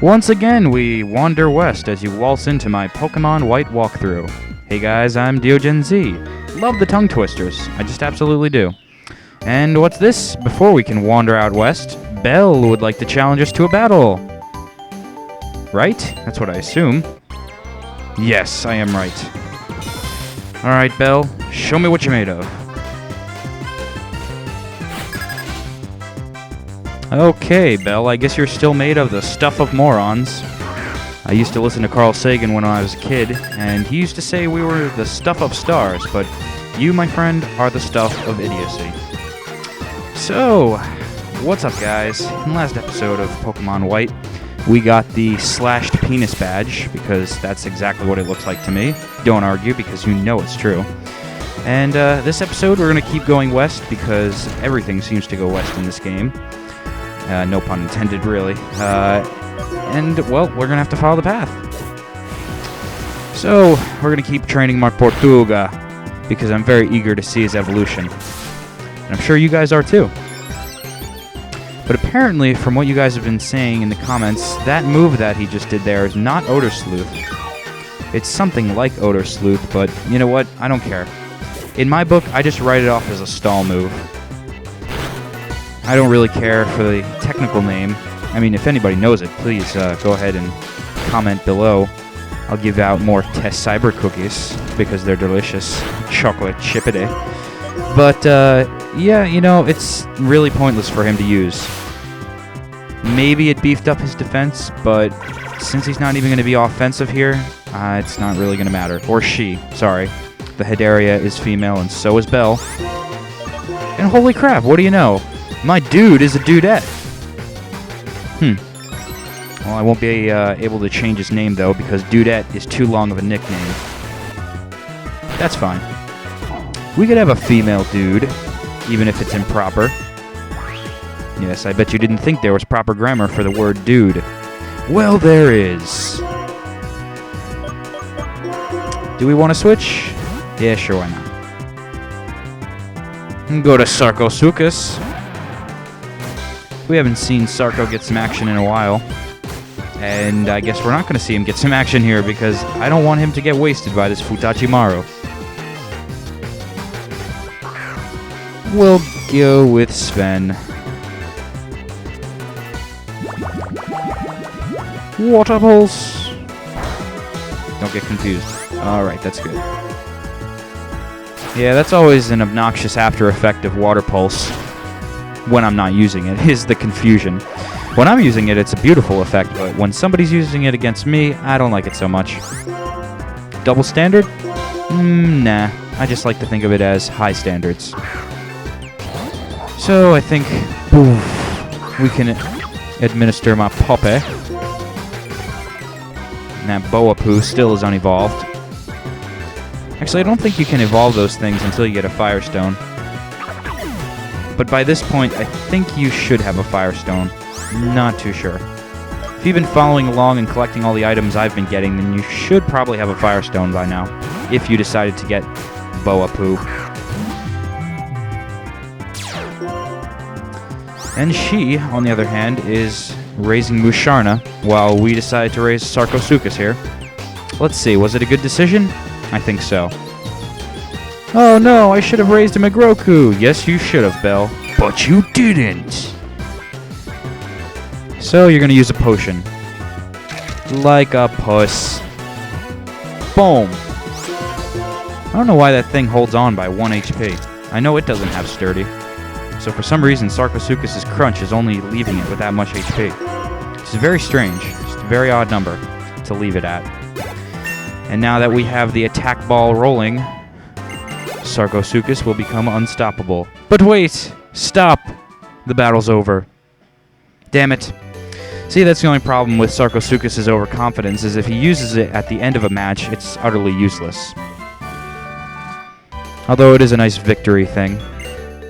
Once again, we wander west as you waltz into my Pokémon White walkthrough. Hey guys, I'm DeoGenZ. Love the tongue twisters. I just absolutely do. And what's this? Before we can wander out west, Belle would like to challenge us to a battle. Right? That's what I assume. Yes, I am right. Alright, Belle, show me what you're made of. Okay, Belle, I guess you're still made of the stuff of morons. I used to listen to Carl Sagan when I was a kid, and he used to say we were the stuff of stars, but you, my friend, are the stuff of idiocy. So, what's up, guys? In the last episode of Pokemon White, we got the slashed penis badge, because that's exactly what it looks like to me. Don't argue, because you know it's true. And this episode, we're going to keep going west, because everything seems to go west in this game. No pun intended, really. And, well, we're going to have to follow the path. So, we're going to keep training my Portuga, because I'm very eager to see his evolution. And I'm sure you guys are too. But apparently, from what you guys have been saying in the comments, that move that he just did there is not Odor Sleuth. It's something like Odor Sleuth, but you know what? I don't care. In my book, I just write it off as a stall move. I don't really care for the technical name. I mean, if anybody knows it, please go ahead and comment below. I'll give out more test cyber cookies because they're delicious. Chocolate chippity. But, yeah, you know, it's really pointless for him to use. Maybe it beefed up his defense, but since he's not even going to be offensive here, it's not really going to matter. Or she, sorry. The Hidaria is female, and so is Belle. And holy crap, what do you know? My dude is a dudette. Well, I won't be able to change his name, though, because dudette is too long of a nickname. That's fine. We could have a female dude, even if it's improper. Yes, I bet you didn't think there was proper grammar for the word dude. Well, there is. Do we want to switch? Yeah, sure, why not? Go to Sarcosuchus. We haven't seen Sarko get some action in a while. And I guess we're not going to see him get some action here because I don't want him to get wasted by this Futachimaru. We'll go with Sven. Water Pulse. Don't get confused. Alright, that's good. Yeah, that's always an obnoxious after effect of Water Pulse. When I'm not using it, is the confusion. When I'm using it, it's a beautiful effect, but when somebody's using it against me, I don't like it so much. Double standard? Nah. I just like to think of it as high standards. So I think we can administer my Poppe. And that Boapoo still is unevolved. Actually, I don't think you can evolve those things until you get a Firestone. But by this point, I think you should have a Firestone. Not too sure. If you've been following along and collecting all the items I've been getting, then you should probably have a Firestone by now. If you decided to get Boapoo. And she, on the other hand, is raising Musharna, while we decided to raise Sarcosuchus here. Let's see, was it a good decision? I think so. Oh no, I should have raised a Magroku. Yes, you should have, Belle. But you didn't. So you're going to use a potion. Like a puss. Boom. I don't know why that thing holds on by 1 HP. I know it doesn't have sturdy. So for some reason, Sarcosuchus' crunch is only leaving it with that much HP. It's very strange. It's a very odd number to leave it at. And now that we have the attack ball rolling, Sarcosuchus will become unstoppable. But wait! Stop! The battle's over. Damn it. See, that's the only problem with Sarcosuchus' overconfidence, is if he uses it at the end of a match, it's utterly useless. Although it is a nice victory thing.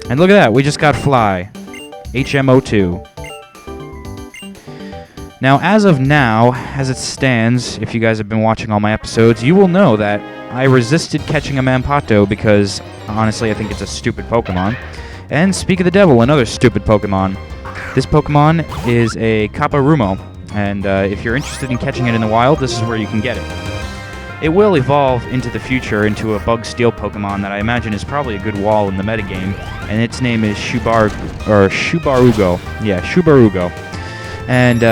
And look at that, we just got Fly. HMO2. Now, as of now, as it stands, if you guys have been watching all my episodes, you will know that I resisted catching a Mampato because, honestly, I think it's a stupid Pokemon. And speak of the devil, another stupid Pokemon. This Pokemon is a Kaparumo, And if you're interested in catching it in the wild, this is where you can get it. It will evolve into the future into a Bug Steel Pokemon that I imagine is probably a good wall in the metagame, and its name is Shubarugo. Yeah, Shubarugo. And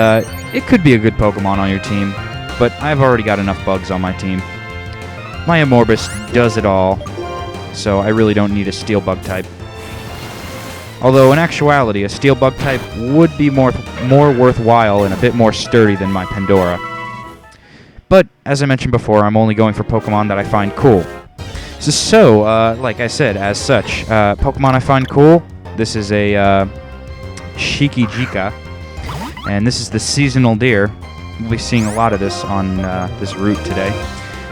it could be a good Pokemon on your team, but I've already got enough bugs on my team. My Amorbus does it all, so I really don't need a Steel Bug type. Although in actuality, a Steel Bug type would be more worthwhile and a bit more sturdy than my Pandora. But, as I mentioned before, I'm only going for Pokemon that I find cool. So like I said, as such, Pokemon I find cool, this is a Shikijika, and this is the seasonal deer. We'll be seeing a lot of this on this route today.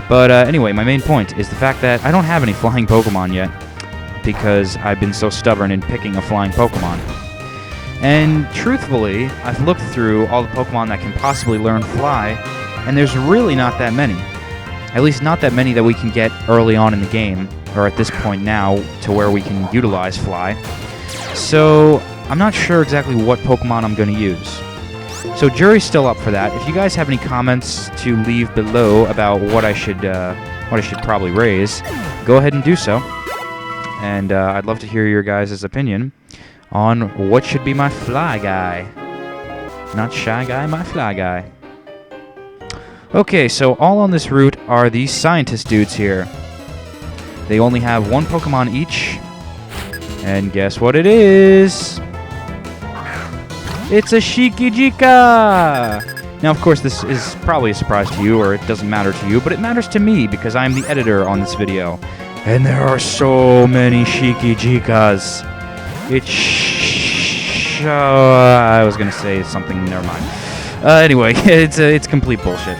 But anyway, my main point is the fact that I don't have any flying Pokemon yet, because I've been so stubborn in picking a flying Pokemon. And truthfully, I've looked through all the Pokemon that can possibly learn Fly, and there's really not that many. At least not that many that we can get early on in the game, or at this point now, to where we can utilize Fly. So, I'm not sure exactly what Pokemon I'm going to use. So jury's still up for that. If you guys have any comments to leave below about what I should probably raise, go ahead and do so. And I'd love to hear your guys' opinion on what should be my fly guy. Not shy guy, my fly guy. Okay, so all on this route are these scientist dudes here. They only have one Pokemon each. And guess what it is? It's a Shikijika! Now, of course, this is probably a surprise to you, or it doesn't matter to you, but it matters to me because I'm the editor on this video. And there are so many Shikijikas. I was gonna say something, never mind. Anyway, it's complete bullshit.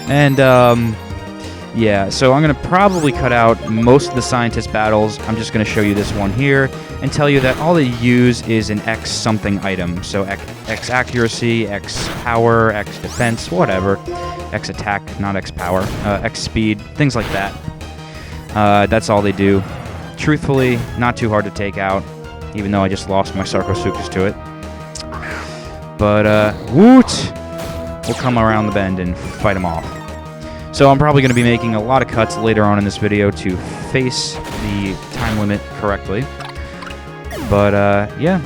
And, yeah, so I'm gonna probably cut out most of the scientist battles. I'm just gonna show you this one here and tell you that all they use is an X something item. So X accuracy, X power, X defense, whatever. X attack, not X power, X speed, things like that. That's all they do. Truthfully, not too hard to take out, even though I just lost my Sarcosuchus to it. But, woot! We'll come around the bend and fight them off. So I'm probably going to be making a lot of cuts later on in this video to face the time limit correctly. But, yeah.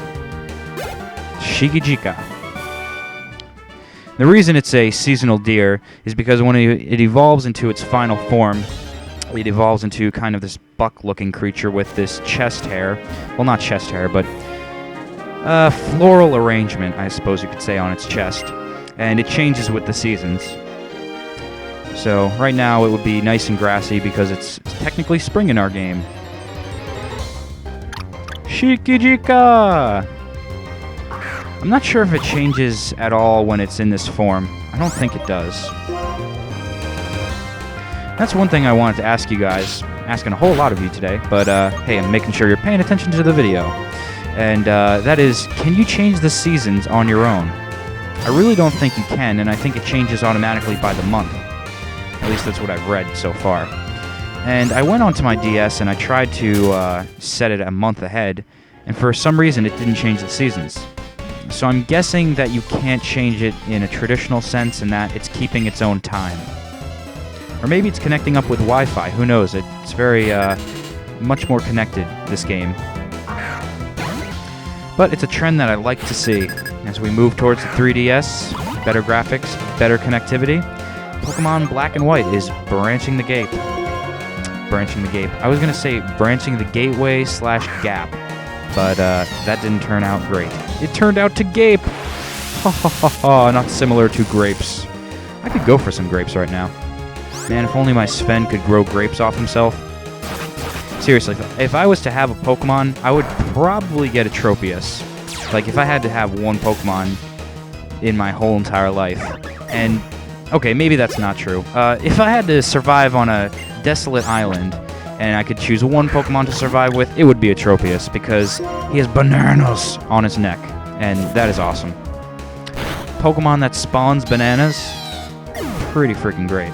Shikijika. The reason it's a seasonal deer is because when it evolves into its final form, it evolves into kind of this buck-looking creature with this chest hair. Well, not chest hair, but floral arrangement, I suppose you could say, on its chest. And it changes with the seasons. So, right now it would be nice and grassy because it's technically spring in our game. Shikijika! I'm not sure if it changes at all when it's in this form. I don't think it does. That's one thing I wanted to ask you guys. Asking a whole lot of you today, but hey, I'm making sure you're paying attention to the video. And that is, can you change the seasons on your own? I really don't think you can, and I think it changes automatically by the month. At least that's what I've read so far. And I went onto my DS and I tried to set it a month ahead, and for some reason it didn't change the seasons. So I'm guessing that you can't change it in a traditional sense and that it's keeping its own time. Or maybe it's connecting up with Wi-Fi, who knows? It's very, much more connected, this game. But it's a trend that I like to see. As we move towards the 3DS, better graphics, better connectivity, Pokemon Black and White is branching the gate. Branching the gate. I was going to say branching the gateway / gap, but that didn't turn out great. It turned out to gape! Ha ha ha ha, not similar to grapes. I could go for some grapes right now. Man, if only my Sven could grow grapes off himself. Seriously, if I was to have a Pokemon, I would probably get a Tropius. Like, if I had to have one Pokemon in my whole entire life. And, okay, maybe that's not true. If I had to survive on a desolate island, and I could choose one Pokemon to survive with, it would be a Tropius, because he has bananas on his neck, and that is awesome. Pokemon that spawns bananas, pretty freaking great.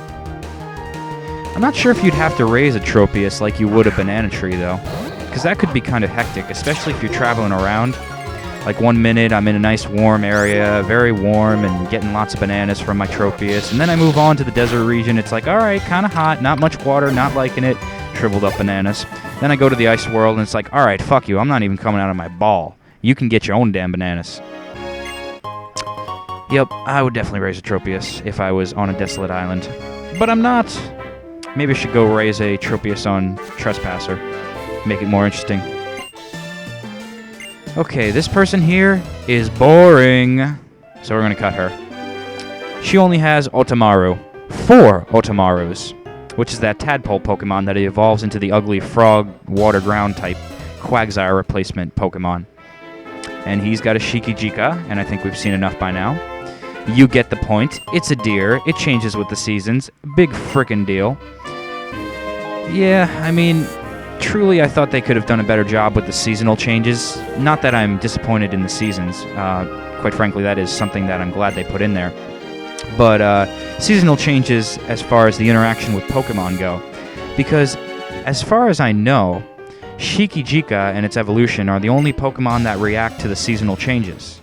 I'm not sure if you'd have to raise a Tropius like you would a banana tree, though, because that could be kind of hectic, especially if you're traveling around. Like 1 minute, I'm in a nice warm area, very warm, and getting lots of bananas from my Tropius. And then I move on to the desert region. It's like, all right, kind of hot, not much water, not liking it. Shriveled up bananas. Then I go to the ice world, and it's like, all right, fuck you. I'm not even coming out of my ball. You can get your own damn bananas. Yep, I would definitely raise a Tropius if I was on a desolate island. But I'm not. Maybe I should go raise a Tropius on Trespasser. Make it more interesting. Okay, this person here is boring. So we're going to cut her. She only has Otamaru. 4 Otamarus. Which is that tadpole Pokemon that evolves into the ugly frog, water ground type Quagsire replacement Pokemon. And he's got a Shikijika, and I think we've seen enough by now. You get the point. It's a deer. It changes with the seasons. Big frickin' deal. Yeah, I mean, truly I thought they could have done a better job with the seasonal changes. Not that I'm disappointed in the seasons. Quite frankly, that is something that I'm glad they put in there. But seasonal changes as far as the interaction with Pokemon go. Because as far as I know, Shikijika and its evolution are the only Pokemon that react to the seasonal changes.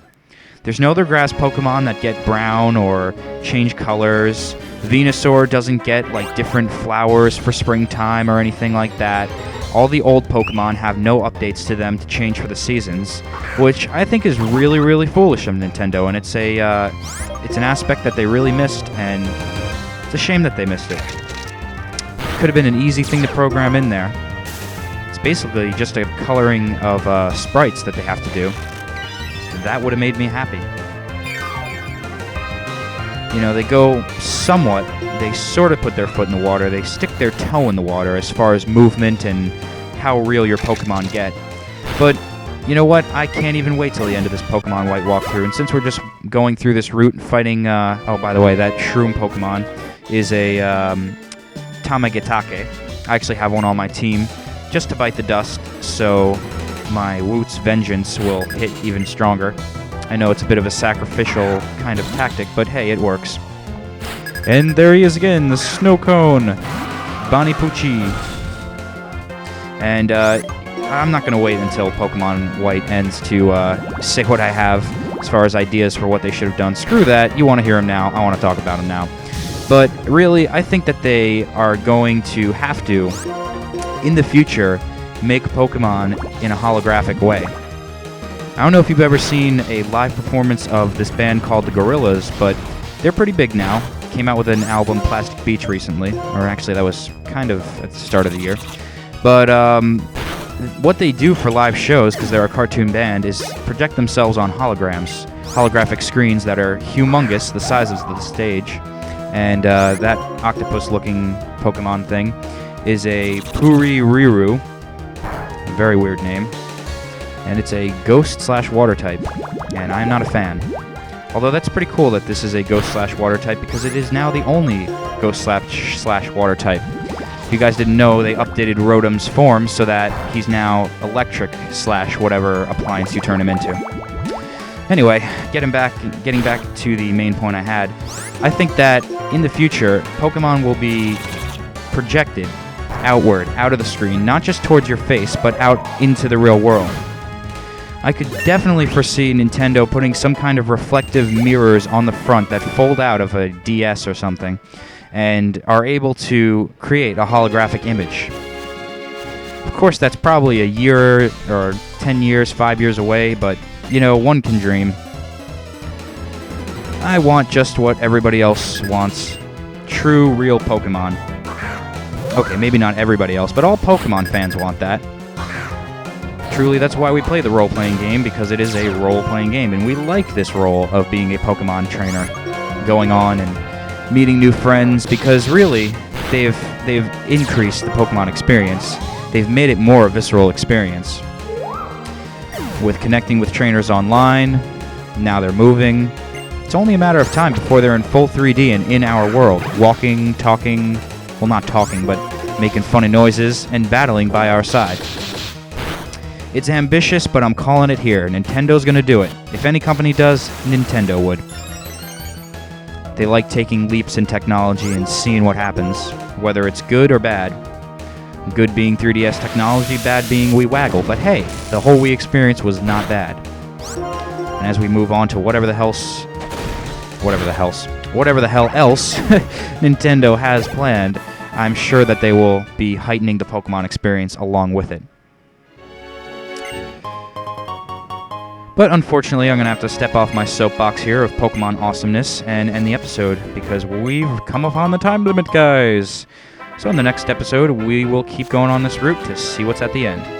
There's no other grass Pokemon that get brown or change colors. Venusaur doesn't get like different flowers for springtime or anything like that. All the old Pokemon have no updates to them to change for the seasons, which I think is really, really foolish of Nintendo, and it's an aspect that they really missed, and it's a shame that they missed it. Could have been an easy thing to program in there. It's basically just a coloring of sprites that they have to do. That would have made me happy. You know, they go somewhat, they sort of put their foot in the water, they stick their toe in the water as far as movement and how real your Pokemon get. But, you know what, I can't even wait till the end of this Pokemon White walkthrough, and since we're just going through this route and fighting, oh, by the way, that Shroom Pokemon is a Tamagetake. I actually have one on my team just to bite the dust, so my Woot's Vengeance will hit even stronger. I know it's a bit of a sacrificial kind of tactic, but hey, it works. And there he is again, the Snow Cone, Banipuchi. And I'm not going to wait until Pokemon White ends to say what I have as far as ideas for what they should have done. Screw that, you want to hear them now, I want to talk about them now. But really, I think that they are going to have to, in the future, make Pokemon in a holographic way. I don't know if you've ever seen a live performance of this band called the Gorillaz, but they're pretty big now. Came out with an album, Plastic Beach, recently. Or actually, that was kind of at the start of the year. But what they do for live shows, because they're a cartoon band, is project themselves on holograms. Holographic screens that are humongous, the size of the stage. And that octopus-looking Pokemon thing is a Puri-Riru. Very weird name. And it's a ghost/water type, and I'm not a fan. Although that's pretty cool that this is a ghost/water type, because it is now the only ghost/water type. If you guys didn't know, they updated Rotom's form so that he's now electric/whatever appliance you turn him into. Anyway, getting back to the main point I had, I think that in the future, Pokemon will be projected outward, out of the screen, not just towards your face, but out into the real world. I could definitely foresee Nintendo putting some kind of reflective mirrors on the front that fold out of a DS or something, and are able to create a holographic image. Of course, that's probably a year, or 10 years, 5 years away, but, you know, one can dream. I want just what everybody else wants. True, real Pokemon. Okay, maybe not everybody else, but all Pokemon fans want that. Truly, that's why we play the role-playing game, because it is a role-playing game, and we like this role of being a Pokemon trainer, going on and meeting new friends, because really, they've increased the Pokemon experience. They've made it more a visceral experience. With connecting with trainers online, now they're moving. It's only a matter of time before they're in full 3D and in our world, walking, talking, well, not talking, but making funny noises and battling by our side. It's ambitious, but I'm calling it here. Nintendo's gonna do it. If any company does, Nintendo would. They like taking leaps in technology and seeing what happens, whether it's good or bad. Good being 3DS technology, bad being Wii Waggle, but hey, the whole Wii experience was not bad. And as we move on to whatever the hell else Nintendo has planned, I'm sure that they will be heightening the Pokemon experience along with it. But unfortunately, I'm going to have to step off my soapbox here of Pokemon awesomeness and end the episode because we've come upon the time limit, guys. So in the next episode, we will keep going on this route to see what's at the end.